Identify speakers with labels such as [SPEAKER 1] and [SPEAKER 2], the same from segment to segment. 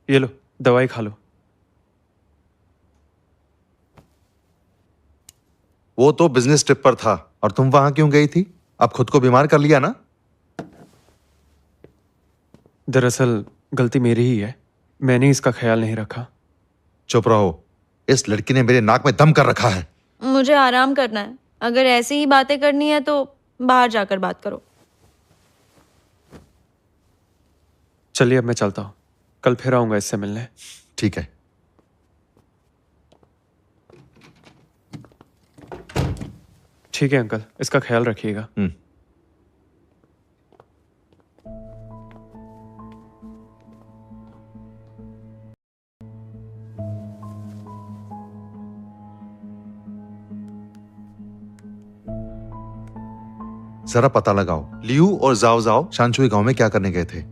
[SPEAKER 1] ये लो, दवाई खा लो।
[SPEAKER 2] वो तो बिजनेस ट्रिप पर था, और तुम वहां क्यों गई थी? अब खुद को बीमार कर लिया ना?
[SPEAKER 1] दरअसल गलती मेरी ही है, मैंने इसका ख्याल नहीं रखा।
[SPEAKER 2] चुप रहो, इस लड़की ने मेरे नाक में दम कर रखा है।
[SPEAKER 3] मुझे आराम करना है। अगर ऐसी ही बातें करनी है तो बाहर जाकर बात करो।
[SPEAKER 1] चलिए अब मैं चलता हूँ, कल फिर आऊंगा इससे मिलने।
[SPEAKER 2] ठीक है।
[SPEAKER 1] ठीक है अंकल, इसका ख्याल रखिएगा।
[SPEAKER 2] जरा पता लगाओ, लियू और जाओ जाओ शांचुई गांव में क्या करने गए थे?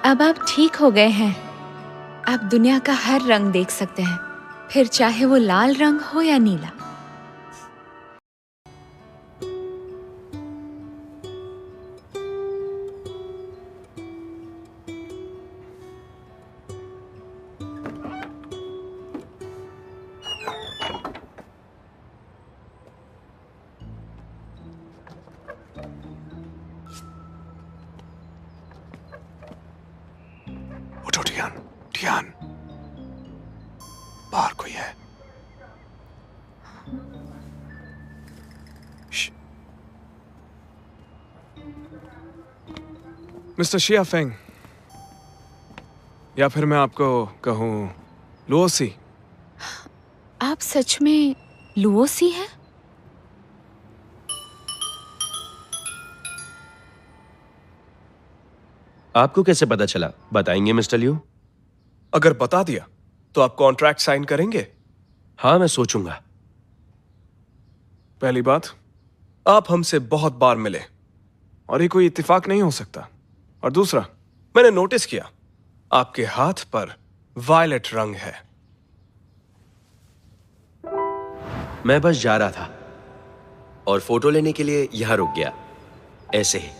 [SPEAKER 4] अब आप ठीक हो गए हैं। आप दुनिया का हर रंग देख सकते हैं, फिर चाहे वो लाल रंग हो या नीला।
[SPEAKER 5] उठो टियान, टियान, बाहर कोई है। मिस्टर शिया फेंग, या फिर मैं आपको कहूं लुओसी।
[SPEAKER 4] आप सच में लुओसी हैं?
[SPEAKER 6] आपको कैसे पता चला? बताएंगे मिस्टर लियो?
[SPEAKER 5] अगर बता दिया तो आप कॉन्ट्रैक्ट साइन करेंगे?
[SPEAKER 6] हाँ, मैं सोचूंगा।
[SPEAKER 5] पहली बात, आप हमसे बहुत बार मिले और ये कोई इत्तेफाक नहीं हो सकता। और दूसरा, मैंने नोटिस किया आपके हाथ पर वायलेट रंग है।
[SPEAKER 6] मैं बस जा रहा था और फोटो लेने के लिए यहां रुक गया, ऐसे ही।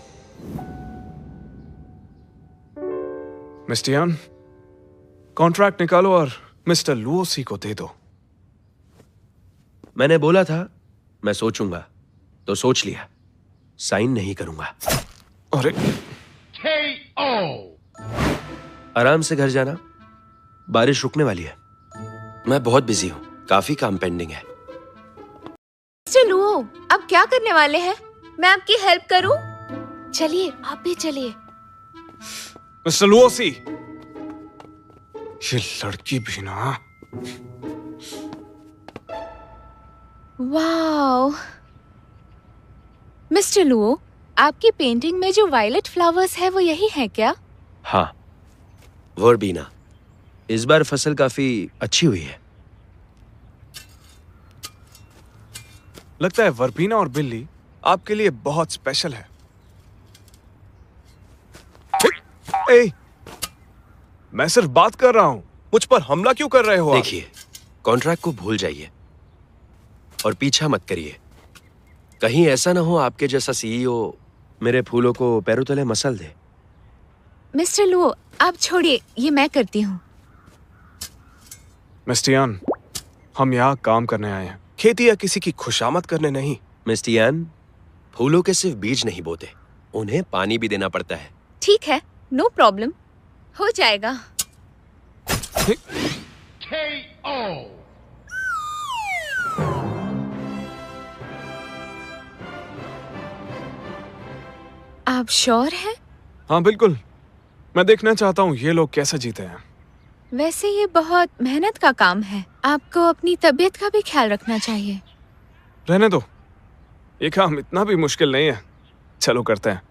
[SPEAKER 5] मिस्टर यान, कॉन्ट्रैक्ट निकालो और मिस्टर लुओसी को दे दो।
[SPEAKER 6] मैंने बोला था मैं सोचूंगा, तो सोच लिया। साइन नहीं करूंगा।
[SPEAKER 5] अरे
[SPEAKER 6] आराम से घर जाना, बारिश रुकने वाली है। मैं बहुत बिजी हूं, काफी काम पेंडिंग है।
[SPEAKER 4] मिस्टर लुओ, अब क्या करने वाले हैं? मैं आपकी हेल्प करूं? चलिए, आप भी चलिए।
[SPEAKER 5] मिस्टर लुओसी, ये लड़की भी ना।
[SPEAKER 4] वाओ! मिस्टर लुओ, आपकी पेंटिंग में जो वायलेट फ्लावर्स है वो यही है क्या?
[SPEAKER 6] हाँ, वर्बीना। इस बार फसल काफी अच्छी हुई है।
[SPEAKER 5] लगता है वर्बीना और बिल्ली आपके लिए बहुत स्पेशल है। ए, मैं सिर्फ बात कर रहा हूं, मुझ पर हमला क्यों कर रहे हो आप?
[SPEAKER 6] देखिए, कॉन्ट्रैक्ट को भूल जाइए और पीछा मत करिए। कहीं ऐसा ना हो आपके जैसा सीईओ मेरे फूलों को पैरों तले मसल दे।
[SPEAKER 4] मिस्टर लुओ, आप छोड़िए, ये मैं करती हूँ।
[SPEAKER 5] मिस्टर यान, हम यहाँ काम करने आए हैं, खेती या किसी की खुशामद करने नहीं।
[SPEAKER 6] मिस्टर यान, फूलों के सिर्फ बीज नहीं बोते, उन्हें पानी भी देना पड़ता है।
[SPEAKER 4] ठीक है, नो प्रॉब्लम, हो जाएगा। आप श्योर हैं?
[SPEAKER 5] हाँ बिल्कुल, मैं देखना चाहता हूँ ये लोग कैसे जीते हैं।
[SPEAKER 4] वैसे ये बहुत मेहनत का काम है, आपको अपनी तबीयत का भी ख्याल रखना चाहिए।
[SPEAKER 5] रहने दो, ये काम इतना भी मुश्किल नहीं है। चलो करते हैं।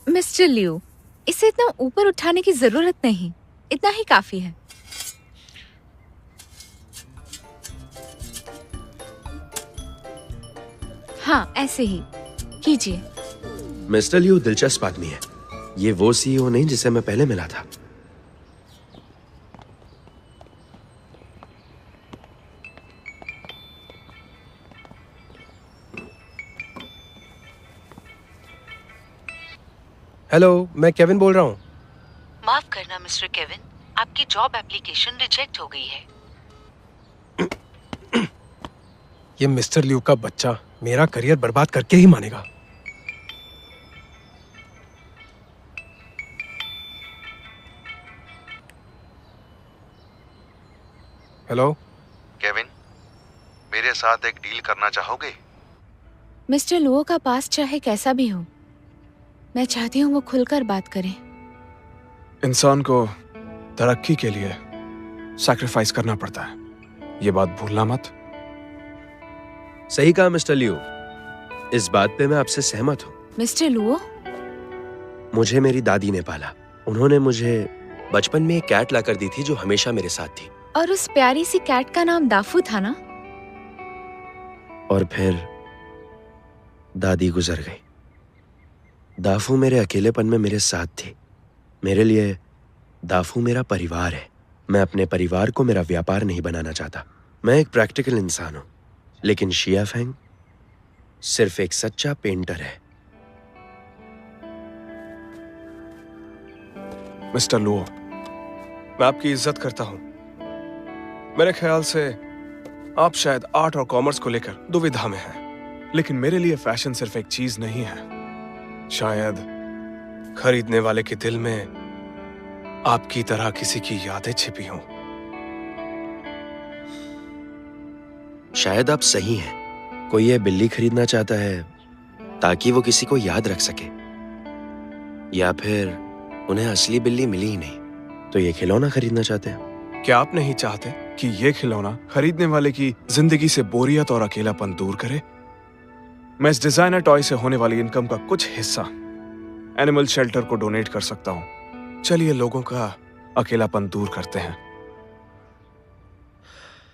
[SPEAKER 4] मिस्टर लिू, इसे इतना ऊपर उठाने की जरूरत नहीं, इतना ही काफी है। हाँ, ऐसे ही कीजिए।
[SPEAKER 6] मिस्टर लिू दिलचस्प आदमी है। ये वो सीईओ नहीं जिसे मैं पहले मिला था।
[SPEAKER 7] हेलो, मैं केविन बोल रहा हूँ।
[SPEAKER 8] माफ करना मिस्टर केविन, आपकी जॉब एप्लीकेशन रिजेक्ट हो गई है।
[SPEAKER 5] ये मिस्टर लिू का बच्चा मेरा करियर बर्बाद करके ही मानेगा। हेलो
[SPEAKER 2] केविन, मेरे साथ एक डील करना चाहोगे?
[SPEAKER 4] मिस्टर लुओ का पास चाहे कैसा भी हो, मैं चाहती हूँ वो खुलकर बात करें।
[SPEAKER 5] इंसान को तरक्की के लिए सैक्रिफाइस करना पड़ता है, ये बात भूलना मत।
[SPEAKER 6] सही कहा मिस्टर लियो, इस बात पे मैं आपसे सहमत हूँ।
[SPEAKER 4] मिस्टर लुओ,
[SPEAKER 6] मुझे मेरी दादी ने पाला। उन्होंने मुझे बचपन में एक कैट लाकर दी थी जो हमेशा मेरे साथ थी।
[SPEAKER 4] और उस प्यारी सी कैट का नाम दाफू था ना?
[SPEAKER 6] और फिर दादी गुजर गई। दाफू मेरे अकेलेपन में मेरे साथ थी। मेरे लिए दाफू मेरा परिवार है। मैं अपने परिवार को मेरा व्यापार नहीं बनाना चाहता। मैं एक प्रैक्टिकल इंसान हूं, लेकिन शिया फेंग सिर्फ एक सच्चा पेंटर है।
[SPEAKER 5] मिस्टर लुओ, मैं आपकी इज्जत करता हूं। मेरे ख्याल से आप शायद आर्ट और कॉमर्स को लेकर दुविधा में हैं, लेकिन मेरे लिए फैशन सिर्फ एक चीज नहीं है। शायद खरीदने वाले के दिल में आपकी तरह किसी की यादें छिपी हों।
[SPEAKER 6] शायद आप सही हैं। कोई ये बिल्ली खरीदना चाहता है ताकि वो किसी को याद रख सके, या फिर उन्हें असली बिल्ली मिली ही नहीं तो ये खिलौना खरीदना चाहते हैं।
[SPEAKER 5] क्या आप नहीं चाहते कि ये खिलौना खरीदने वाले की जिंदगी से बोरियत और अकेलापन दूर करे? मैं इस डिजाइनर टॉय से होने वाली इनकम का कुछ हिस्सा एनिमल शेल्टर को डोनेट कर सकता हूं। चलिए लोगों का अकेलापन दूर करते हैं।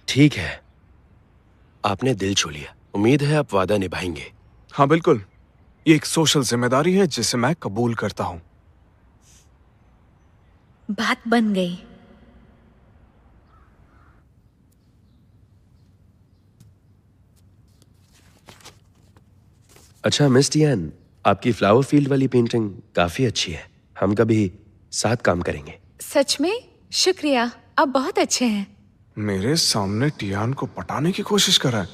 [SPEAKER 6] ठीक है, आपने दिल छू लिया। उम्मीद है आप वादा निभाएंगे।
[SPEAKER 5] हाँ बिल्कुल, ये एक सोशल जिम्मेदारी है जिसे मैं कबूल करता हूं।
[SPEAKER 4] बात बन गई।
[SPEAKER 6] अच्छा मिस टियान, आपकी फ्लावर फील्ड वाली पेंटिंग काफी अच्छी है। हम कभी साथ काम करेंगे।
[SPEAKER 4] सच में? शुक्रिया, आप बहुत अच्छे हैं।
[SPEAKER 5] मेरे सामने टियान को पटाने की कोशिश कर रहा है।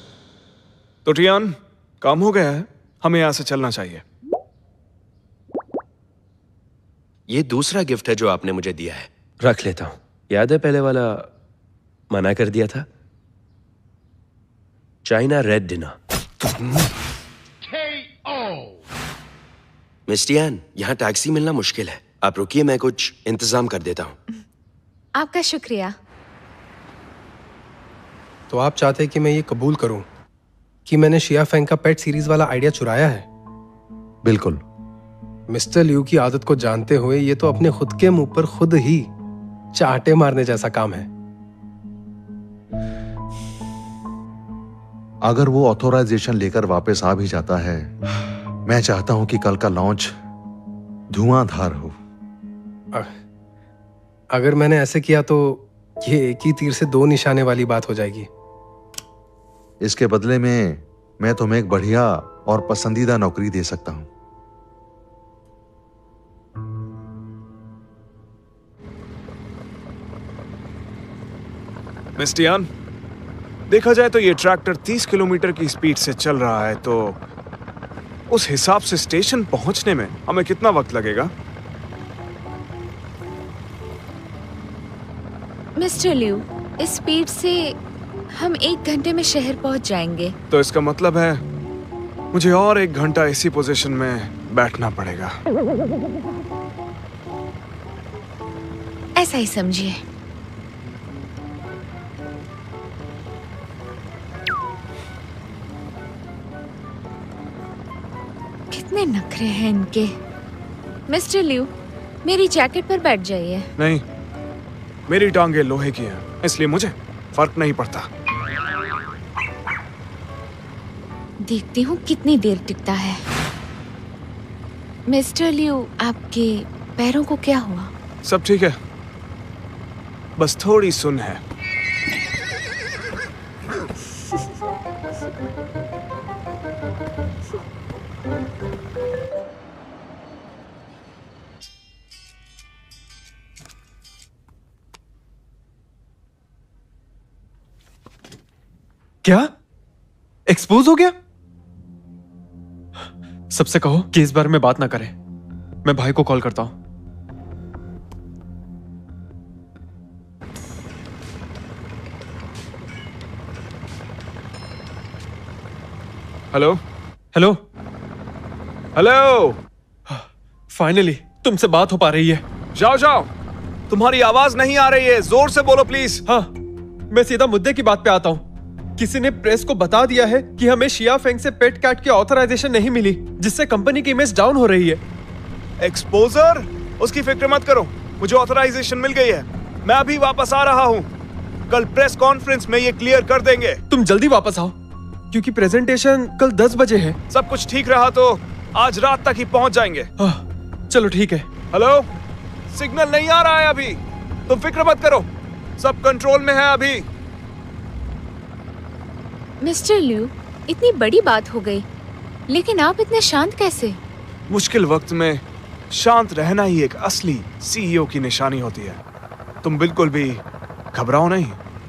[SPEAKER 5] तो टियान, काम हो गया है, हमें यहां से चलना चाहिए।
[SPEAKER 6] ये दूसरा गिफ्ट है जो आपने मुझे दिया है। रख लेता हूं। याद है पहले वाला मना कर दिया था? China red dinner. Miss Tian, यहाँ टैक्सी मिलना मुश्किल है। आप रुकिए, मैं कुछ इंतजाम कर देता हूँ।
[SPEAKER 4] आपका शुक्रिया।
[SPEAKER 7] तो आप चाहते हैं कि मैं ये कबूल करूं कि मैंने शिया फेंग का पेट सीरीज वाला आइडिया चुराया है?
[SPEAKER 2] बिल्कुल।
[SPEAKER 7] मिस्टर लिू की आदत को जानते हुए ये तो अपने खुद के मुंह पर खुद ही चाटे मारने जैसा काम है।
[SPEAKER 2] अगर वो ऑथोराइजेशन लेकर वापस आ भी जाता है, मैं चाहता हूं कि कल का लॉन्च धुआंधार हो।
[SPEAKER 7] अगर मैंने ऐसे किया तो ये एक ही तीर से दो निशाने वाली बात हो जाएगी।
[SPEAKER 2] इसके बदले में मैं तुम्हें एक बढ़िया और पसंदीदा नौकरी दे सकता हूं।
[SPEAKER 5] मिस टियान, देखा जाए तो ये ट्रैक्टर 30 किलोमीटर की स्पीड से चल रहा है, तो उस हिसाब से स्टेशन पहुंचने में हमें कितना वक्त लगेगा?
[SPEAKER 4] मिस्टर लिू, इस स्पीड से हम 1 घंटे में शहर पहुंच जाएंगे।
[SPEAKER 5] तो इसका मतलब है मुझे और 1 घंटा इसी पोजीशन में बैठना पड़ेगा।
[SPEAKER 4] ऐसा ही समझिए। कितने नखरे हैं इनके। मिस्टर लिू, मेरी जैकेट पर बैठ जाइए।
[SPEAKER 5] नहीं, मेरी टांगे लोहे की हैं, इसलिए मुझे फर्क नहीं पड़ता।
[SPEAKER 4] देखती हूँ कितनी देर टिकता है। मिस्टर लिू, आपके पैरों को क्या हुआ?
[SPEAKER 5] सब ठीक है, बस थोड़ी सुन है।
[SPEAKER 1] क्या एक्सपोज हो गया? सबसे कहो कि इस बारे में बात ना करें। मैं भाई को कॉल करता हूं।
[SPEAKER 5] Hello
[SPEAKER 1] hello.
[SPEAKER 5] हेलो,
[SPEAKER 1] फाइनली तुमसे बात हो पा रही है।
[SPEAKER 5] जाओ जाओ, तुम्हारी आवाज नहीं आ रही है, जोर से बोलो प्लीज।
[SPEAKER 1] हाँ, मैं सीधा मुद्दे की बात पे आता हूँ। किसी ने प्रेस को बता दिया है कि हमें शिया फेंग से पेट कैट की ऑथराइजेशन नहीं मिली, जिससे कंपनी की इमेज डाउन हो रही है।
[SPEAKER 5] एक्सपोजर, उसकी फिक्र मत करो, मुझे ऑथराइजेशन मिल गई है। मैं अभी वापस आ रहा हूँ, कल प्रेस कॉन्फ्रेंस में ये क्लियर कर देंगे।
[SPEAKER 1] तुम जल्दी वापस आओ, क्योंकि प्रेजेंटेशन कल 10 बजे है।
[SPEAKER 5] सब कुछ ठीक रहा तो आज रात तक ही पहुंच जाएंगे।
[SPEAKER 1] चलो ठीक है।
[SPEAKER 5] हेलो, सिग्नल नहीं आ रहा है अभी, तुम फिक्र मत करो, सब कंट्रोल में है अभी।
[SPEAKER 4] मिस्टर लिू, इतनी बड़ी बात हो गई, लेकिन आप इतने शांत कैसे?
[SPEAKER 5] मुश्किल वक्त में शांत रहना ही एक असली सीईओ की निशानी होती है। तुम बिल्कुल भी घबराओ नहीं,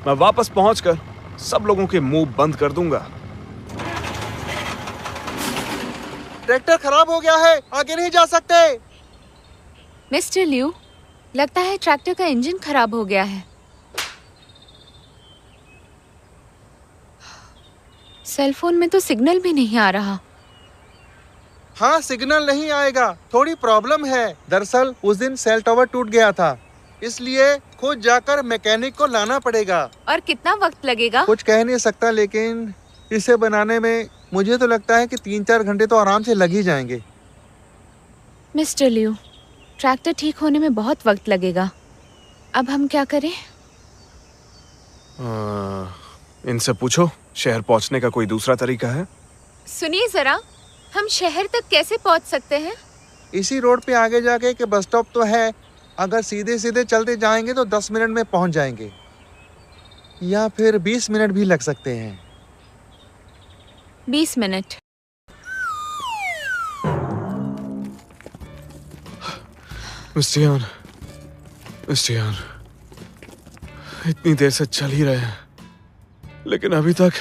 [SPEAKER 5] मैं वापस पहुंचकर सब लोगों के मुंह बंद कर दूंगा।
[SPEAKER 9] ट्रैक्टर खराब हो गया है, आगे नहीं जा सकते।
[SPEAKER 4] मिस्टर लिू, लगता है ट्रैक्टर का इंजन खराब हो गया है। सेल फोन में तो सिग्नल भी नहीं आ रहा।
[SPEAKER 9] हाँ, सिग्नल नहीं आएगा, थोड़ी प्रॉब्लम है। दरअसल उस दिन सेल टॉवर टूट गया था, इसलिए खुद जाकर मैकेनिक को लाना पड़ेगा।
[SPEAKER 4] और कितना वक्त लगेगा?
[SPEAKER 9] कुछ कह नहीं सकता, लेकिन इसे बनाने में मुझे तो लगता है कि 3-4 घंटे तो आराम से लग ही जाएंगे।
[SPEAKER 4] मिस्टर लिू, ट्रैक्टर ठीक होने में बहुत वक्त लगेगा। अब हम क्या करें?
[SPEAKER 5] इनसे पूछो, शहर पहुंचने का कोई दूसरा तरीका है?
[SPEAKER 4] सुनिए जरा, हम शहर तक कैसे पहुंच सकते हैं?
[SPEAKER 9] इसी रोड पे आगे जाके के बस स्टॉप तो है, अगर सीधे सीधे चलते जाएंगे तो 10 मिनट में पहुंच जाएंगे, या फिर 20 मिनट भी लग सकते हैं।
[SPEAKER 4] 20 मिनट।
[SPEAKER 5] मिस्टर यान, इतनी देर से चल ही रहे हैं, लेकिन अभी तक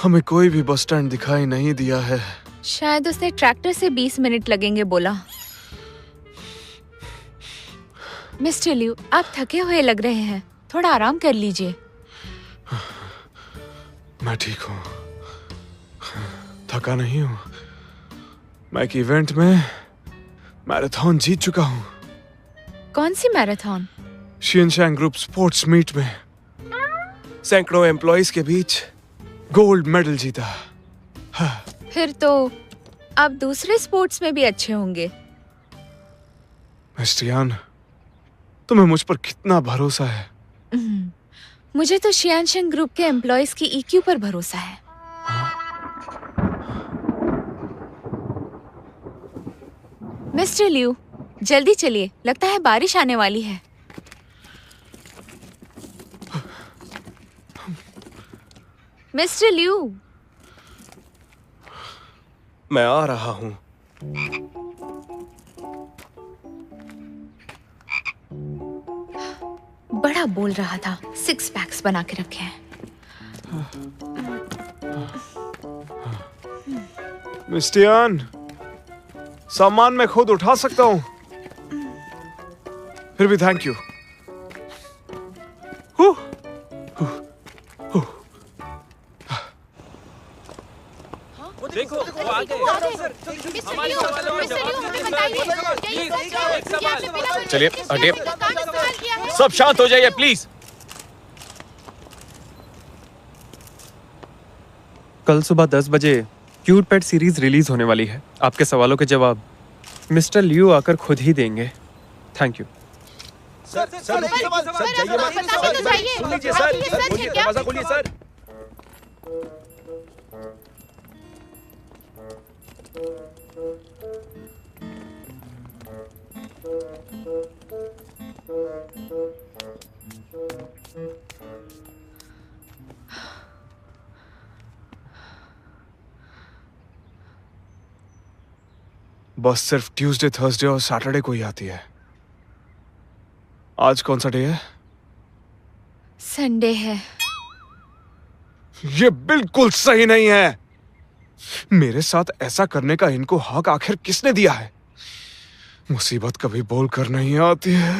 [SPEAKER 5] हमें कोई भी बस स्टैंड दिखाई नहीं दिया है।
[SPEAKER 4] शायद उसने ट्रैक्टर से 20 मिनट लगेंगे बोला। मिस्टर लिू, आप थके हुए लग रहे हैं, थोड़ा आराम कर लीजिए।
[SPEAKER 5] मैं ठीक हूँ, थका नहीं हूँ। मैं एक इवेंट में मैराथन जीत चुका हूँ।
[SPEAKER 4] कौन सी मैराथन?
[SPEAKER 5] शियनशैंग ग्रुप स्पोर्ट्स मीट में सैकड़ों एम्प्लॉइज के बीच गोल्ड मेडल जीता। हाँ।
[SPEAKER 4] फिर तो आप दूसरे स्पोर्ट्स में भी अच्छे होंगे।
[SPEAKER 5] मिस्टर यान, तुम्हें मुझ पर कितना भरोसा है?
[SPEAKER 4] मुझे तो शियानशेंग ग्रुप के एम्प्लॉइज की ईक्यू पर भरोसा है। मिस्टर लिू, जल्दी चलिए, लगता है बारिश आने वाली है। मिस्टर लिू,
[SPEAKER 5] मैं आ रहा हूँ।
[SPEAKER 4] बड़ा बोल रहा था, 6 पैक्स बना के रखे हैं।
[SPEAKER 5] मिस्टर यान, सामान मैं खुद उठा सकता हूँ, फिर भी थैंक यू।
[SPEAKER 1] देखो
[SPEAKER 10] चलिए हटिए, सब शांत हो जाइए प्लीज।
[SPEAKER 1] कल सुबह 10 बजे क्यूट पेट सीरीज रिलीज होने वाली है। आपके सवालों के जवाब मिस्टर लियो आकर खुद ही देंगे। Thank you.
[SPEAKER 5] बस सिर्फ ट्यूसडे, थर्सडे और सैटरडे को ही आती है। आज कौन सा डे है?
[SPEAKER 4] संडे है।
[SPEAKER 5] ये बिल्कुल सही नहीं है। मेरे साथ ऐसा करने का इनको हक आखिर किसने दिया है? मुसीबत कभी बोल कर नहीं आती है।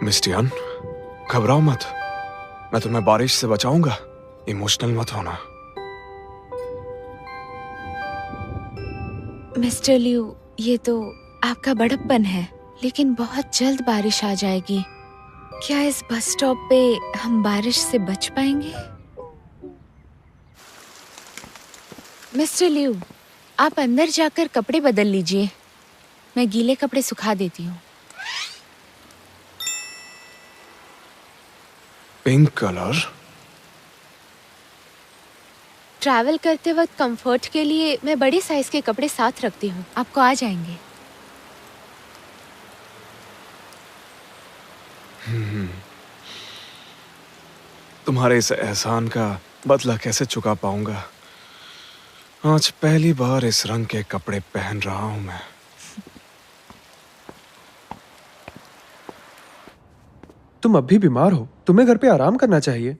[SPEAKER 5] मिस्टियन, घबराओ मत, मैं तुम्हें बारिश से बचाऊंगा। इमोशनल मत होना।
[SPEAKER 4] मिस्टर लियू, ये तो आपका बड़प्पन है, लेकिन बहुत जल्द बारिश आ जाएगी। क्या इस बस स्टॉप पे हम बारिश से बच पाएंगे? मिस्टर लियू, आप अंदर जाकर कपड़े बदल लीजिए, मैं गीले कपड़े सुखा देती हूँ।
[SPEAKER 5] Pink colour?
[SPEAKER 4] ट्रैवल करते वक्त कंफर्ट के लिए मैं बड़े साइज के कपड़े साथ रखती हूँ, आपको आ जाएंगे।
[SPEAKER 5] तुम्हारे इस एहसान का बदला कैसे चुका पाऊंगा? आज पहली बार इस रंग के कपड़े पहन रहा हूं मैं।
[SPEAKER 1] तुम अब भी बीमार हो, तुम्हें घर पे आराम करना चाहिए।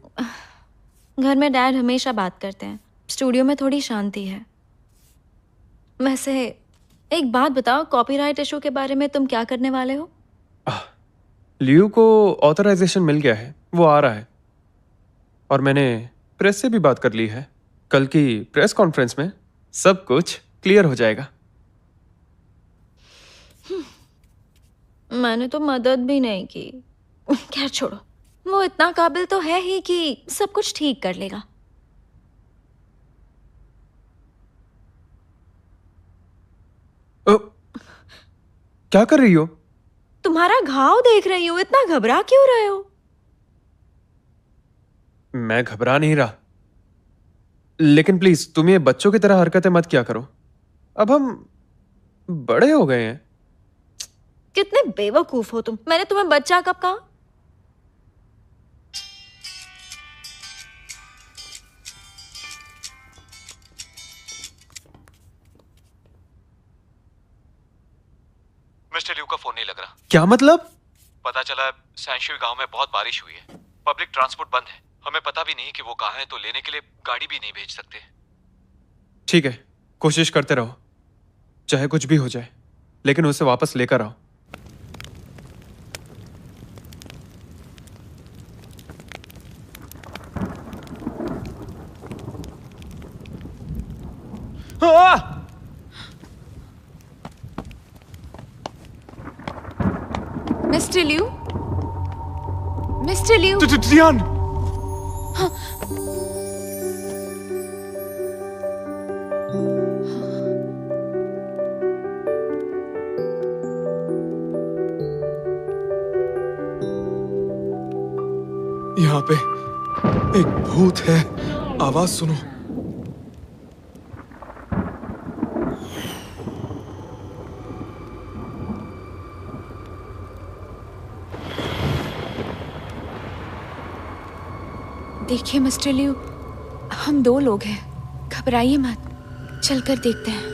[SPEAKER 3] घर में डैड हमेशा बात करते हैं, स्टूडियो में थोड़ी शांति है। वैसे एक बात बताओ, कॉपीराइट इशू के बारे में तुम क्या करने वाले हो?
[SPEAKER 1] लियू को ऑथराइजेशन मिल गया है, वो आ रहा है। और मैंने प्रेस से भी बात कर ली है। कल की प्रेस कॉन्फ्रेंस में सब कुछ क्लियर हो जाएगा।
[SPEAKER 3] मैंने तो मदद भी नहीं की। खैर छोड़ो, वो इतना काबिल तो है ही कि सब कुछ ठीक कर लेगा।
[SPEAKER 1] क्या कर रही हो?
[SPEAKER 3] तुम्हारा घाव देख रही हूँ, इतना घबरा क्यों रहे हो?
[SPEAKER 1] मैं घबरा नहीं रहा, लेकिन प्लीज तुम ये बच्चों की तरह हरकतें मत किया करो। अब हम बड़े हो गए हैं।
[SPEAKER 3] कितने बेवकूफ हो तुम। मैंने तुम्हें बच्चा कब कहा?
[SPEAKER 11] मिस्टर लियू का फोन नहीं लग रहा।
[SPEAKER 1] क्या मतलब?
[SPEAKER 11] पता चला सैनशुई गांव में बहुत बारिश हुई है, पब्लिक ट्रांसपोर्ट बंद है। हमें पता भी नहीं कि वो कहाँ है, तो लेने के लिए गाड़ी भी नहीं भेज सकते।
[SPEAKER 1] ठीक है, कोशिश करते रहो, चाहे कुछ भी हो जाए, लेकिन उसे वापस लेकर आओ।
[SPEAKER 4] Mister Liu, mister Liu.
[SPEAKER 5] Tian! यहाँ पे एक भूत है, आवाज सुनो।
[SPEAKER 4] देखिए मिस्टर लियू, हम 2 लोग हैं, घबराइए मत, चलकर देखते हैं।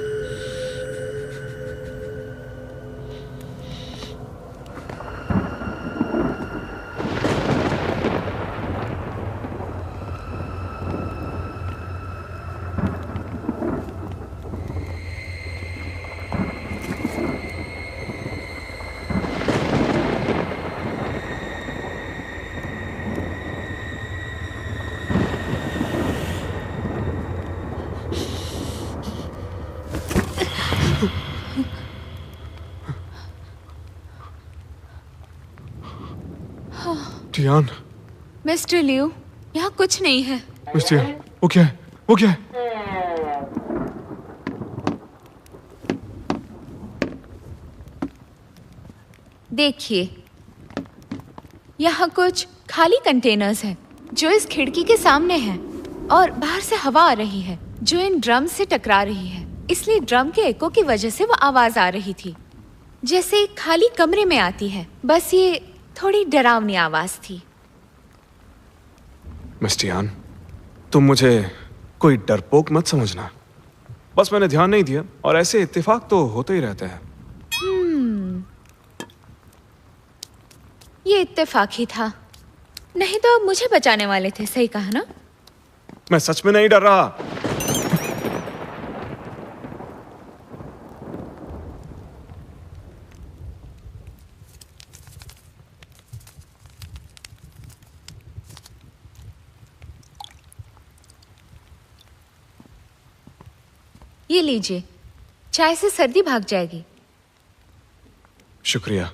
[SPEAKER 5] टियान,
[SPEAKER 4] मिस्टर लियो, यहाँ कुछ नहीं है।
[SPEAKER 5] मिस टियान, वो क्या है? वो क्या है?
[SPEAKER 4] देखिए, यहाँ कुछ खाली कंटेनर्स हैं जो इस खिड़की के सामने हैं और बाहर से हवा आ रही है जो इन ड्रम से टकरा रही है, इसलिए ड्रम के एको की वजह से वो आवाज आ रही थी जैसे खाली कमरे में आती है। बस ये थोड़ी डरावनी आवाज थी।
[SPEAKER 5] मिस टियान, तुम मुझे कोई डरपोक मत समझना। बस मैंने ध्यान नहीं दिया और ऐसे इत्तेफाक तो होते ही रहते हैं।
[SPEAKER 4] ये इत्तेफाक ही था, नहीं तो आप मुझे बचाने वाले थे। सही कहा ना?
[SPEAKER 5] मैं सच में नहीं डर रहा।
[SPEAKER 4] ये लीजिए, चाय से सर्दी भाग जाएगी।
[SPEAKER 5] शुक्रिया।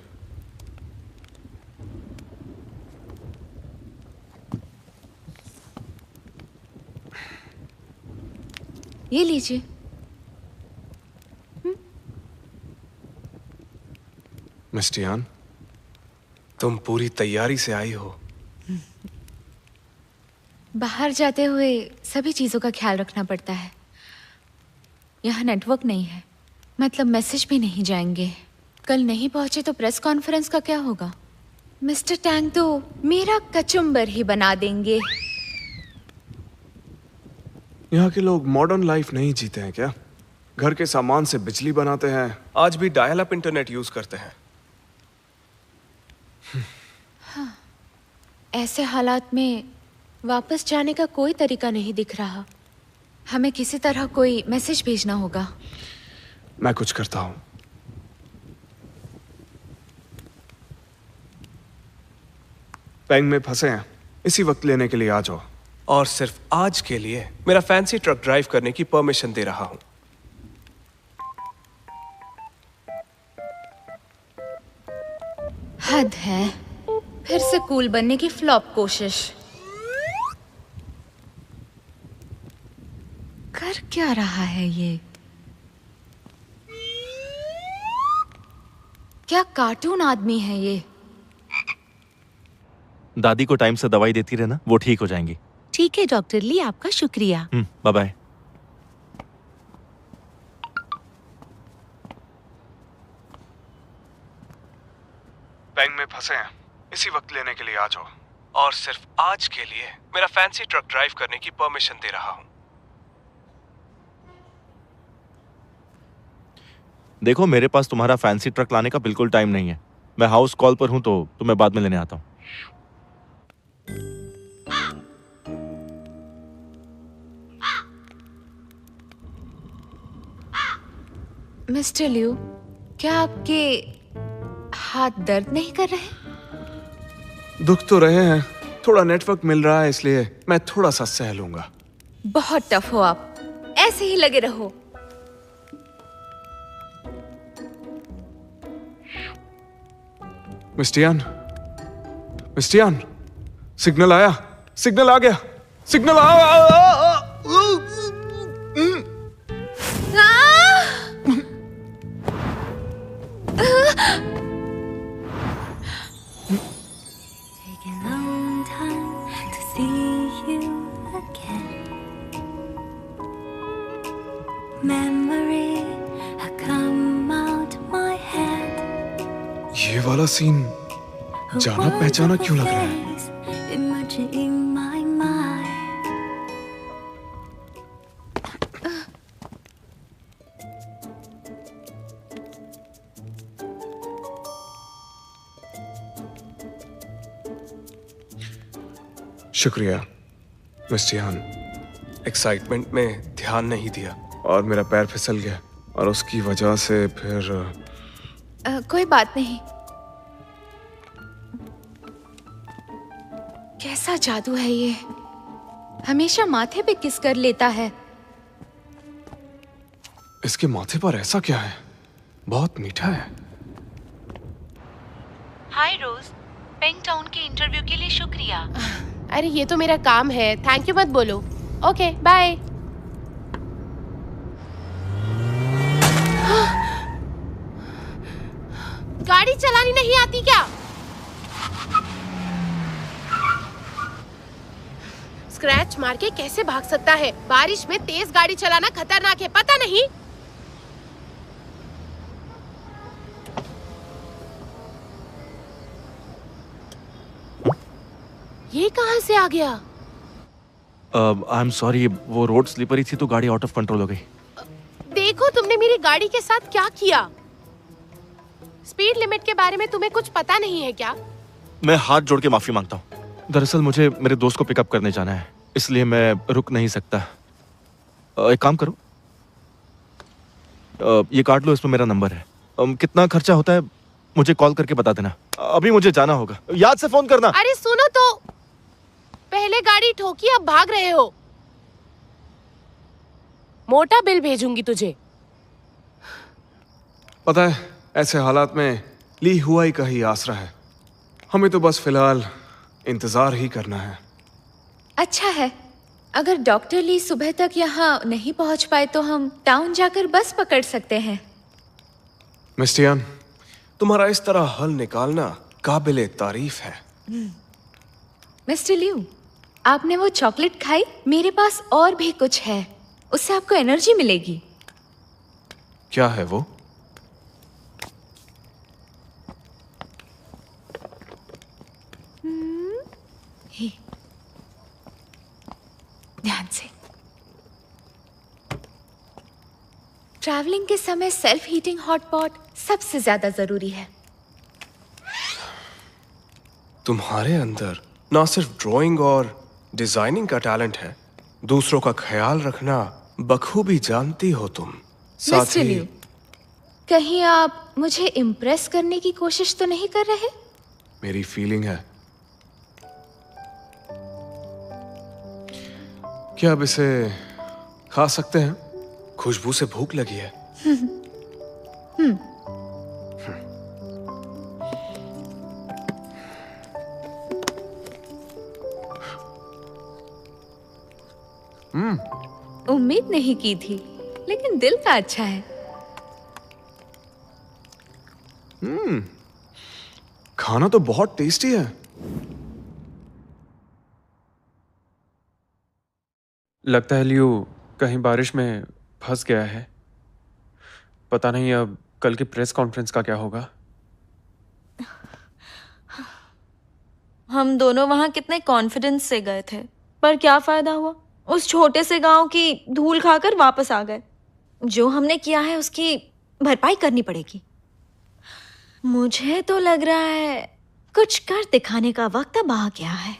[SPEAKER 4] ये लीजिए।
[SPEAKER 5] मिस टियान, तुम पूरी तैयारी से आई हो।
[SPEAKER 4] बाहर जाते हुए सभी चीजों का ख्याल रखना पड़ता है। यहाँ नेटवर्क नहीं है, मतलब मैसेज भी नहीं जाएंगे। कल नहीं पहुंचे तो प्रेस कॉन्फ्रेंस का क्या होगा? मिस्टर टैंग तो मेरा कचुम्बर ही बना देंगे।
[SPEAKER 5] यहाँ के लोग मॉडर्न लाइफ नहीं जीते हैं क्या? घर के सामान से बिजली बनाते हैं, आज भी डायल अप इंटरनेट यूज करते हैं।
[SPEAKER 4] हाँ, ऐसे हालात में वापस जाने का कोई तरीका नहीं दिख रहा। हमें किसी तरह कोई मैसेज भेजना होगा।
[SPEAKER 5] मैं कुछ करता हूं। पेंग में फंसे हैं, इसी वक्त लेने के लिए आ जाओ। और सिर्फ आज के लिए मेरा फैंसी ट्रक ड्राइव करने की परमिशन दे रहा हूं।
[SPEAKER 4] हद है, फिर से कूल बनने की फ्लॉप कोशिश। कर क्या रहा है ये? क्या कार्टून आदमी है ये?
[SPEAKER 10] दादी को टाइम से दवाई देती रहना, वो ठीक हो जाएंगी।
[SPEAKER 8] ठीक है डॉक्टर ली, आपका शुक्रिया।
[SPEAKER 10] Bye bye.
[SPEAKER 5] पेंग में फंसे हैं, इसी वक्त लेने के लिए आ जाओ। और सिर्फ आज के लिए मेरा फैंसी ट्रक ड्राइव करने की परमिशन दे रहा हूं।
[SPEAKER 10] देखो, मेरे पास तुम्हारा फैंसी ट्रक लाने का बिल्कुल टाइम नहीं है। मैं हाउस कॉल पर हूं तो तुम्हें बाद में लेने आता हूं।
[SPEAKER 4] मिस्टर लिू, क्या आपके हाथ दर्द नहीं कर रहे?
[SPEAKER 5] दुख तो रहे हैं, थोड़ा नेटवर्क मिल रहा है इसलिए मैं थोड़ा सा सह लूंगा।
[SPEAKER 4] बहुत टफ हो आप, ऐसे ही लगे रहो।
[SPEAKER 5] मिस टियान, सिग्नल आया, सिग्नल आ गया, सिग्नल ये वाला सीन जाना पहचाना क्यों लग रहा है? शुक्रिया मिस टियान। एक्साइटमेंट में ध्यान नहीं दिया और मेरा पैर फिसल गया और उसकी वजह से फिर
[SPEAKER 4] कोई बात नहीं। कैसा जादू है ये, हमेशा माथे पे किस कर लेता है।
[SPEAKER 5] इसके माथे पर ऐसा क्या है? बहुत मीठा है।
[SPEAKER 8] हाय रोज, पेंग टाउन के इंटरव्यू के लिए शुक्रिया।
[SPEAKER 12] अरे ये तो मेरा काम है, थैंक यू मत बोलो। Okay bye. गाड़ी चलानी नहीं आती क्या? स्क्रैच मार के कैसे भाग सकता है? बारिश में तेज गाड़ी चलाना खतरनाक है, पता नहीं? ये कहां से आ गया?
[SPEAKER 10] आई एम सॉरी, वो रोड स्लिपरी थी तो गाड़ी आउट ऑफ कंट्रोल हो गई।
[SPEAKER 12] देखो तुमने मेरी गाड़ी के साथ क्या किया। स्पीड लिमिट के बारे में तुम्हें कुछ पता नहीं है क्या?
[SPEAKER 10] मैं हाथ जोड़ के माफी मांगता हूँ। दरअसल मुझे मेरे दोस्त को पिकअप करने जाना है, इसलिए मैं रुक नहीं सकता। एक काम करो, ये काट लो, इसमें मेरा नंबर है। कितना खर्चा होता है मुझे कॉल करके बता देना। अभी मुझे जाना होगा, याद से फोन करना।
[SPEAKER 12] अरे सुनो तो, पहले गाड़ी ठोकी, अब भाग रहे हो। मोटा बिल भेजूंगी तुझे।
[SPEAKER 5] पता है, ऐसे हालात में ली हुआई का ही आसरा है। हमें तो बस फिलहाल इंतजार ही करना है।
[SPEAKER 4] अच्छा है, अगर डॉक्टर ली सुबह तक यहाँ नहीं पहुँच पाए तो हम टाउन जाकर बस पकड़ सकते हैं।
[SPEAKER 5] मिस्टियन, तुम्हारा इस तरह हल निकालना काबिले तारीफ है।
[SPEAKER 4] मिस्टर लियू, आपने वो चॉकलेट खाई? मेरे पास और भी कुछ है, उससे आपको एनर्जी मिलेगी।
[SPEAKER 5] क्या है वो?
[SPEAKER 4] ही, ध्यान से। ट्रैवलिंग के समय सेल्फ हीटिंग हॉट पॉट सबसे ज्यादा जरूरी है।
[SPEAKER 5] तुम्हारे अंदर ना सिर्फ ड्राइंग और डिजाइनिंग का टैलेंट है, दूसरों का ख्याल रखना बखूबी जानती हो तुम। साथ
[SPEAKER 4] मिस्टर
[SPEAKER 5] ही
[SPEAKER 4] लियू, कहीं आप मुझे इम्प्रेस करने की कोशिश तो नहीं कर रहे?
[SPEAKER 5] मेरी फीलिंग है। क्या अब इसे खा सकते हैं? खुशबू से भूख लगी है।
[SPEAKER 4] उम्मीद नहीं की थी, लेकिन दिल का अच्छा है।
[SPEAKER 5] खाना तो बहुत टेस्टी है।
[SPEAKER 1] लगता है लियो कहीं बारिश में फंस गया है। पता नहीं अब कल की प्रेस कॉन्फ्रेंस का क्या होगा।
[SPEAKER 3] हम दोनों वहां कितने कॉन्फिडेंस से गए थे, पर क्या फायदा हुआ? उस छोटे से गांव की धूल खाकर वापस आ गए। जो हमने किया है उसकी भरपाई करनी पड़ेगी। मुझे तो लग रहा है कुछ कर दिखाने का वक्त अब आ गया है।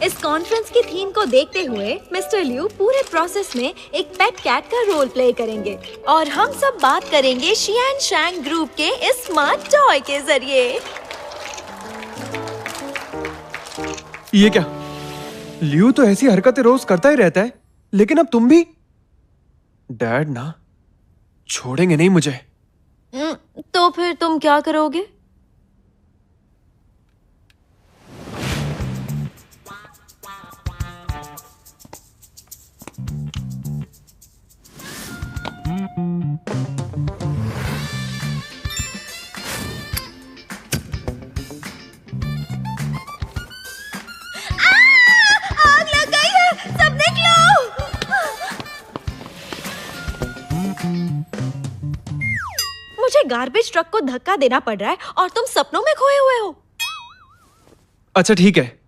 [SPEAKER 3] इस कॉन्फ्रेंस की थीम को देखते हुए मिस्टर लियू पूरे प्रोसेस में एक पेट कैट का रोल प्ले करेंगे और हम सब बात करेंगे शियान शैंग ग्रुप के इस स्मार्ट टॉय के जरिए।
[SPEAKER 1] ये क्या? लियू तो ऐसी हरकतें रोज करता ही रहता है, लेकिन अब तुम भी? डैड ना छोड़ेंगे नहीं मुझे।
[SPEAKER 3] तो फिर तुम क्या करोगे? आग लग गई है, सब निकलो। मुझे गार्बेज ट्रक को धक्का देना पड़ रहा है और तुम सपनों में खोए हुए हो।
[SPEAKER 1] अच्छा ठीक है,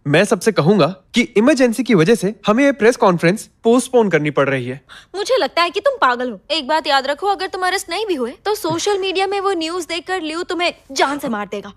[SPEAKER 1] मैं सबसे कहूंगा कि इमरजेंसी की वजह से हमें ये प्रेस कॉन्फ्रेंस पोस्टपोन करनी पड़ रही है।
[SPEAKER 3] मुझे लगता है कि तुम पागल हो। एक बात याद रखो, अगर तुम अरेस्ट नहीं भी हुए तो सोशल मीडिया में वो न्यूज़ देखकर लियू तुम्हें जान से मार देगा।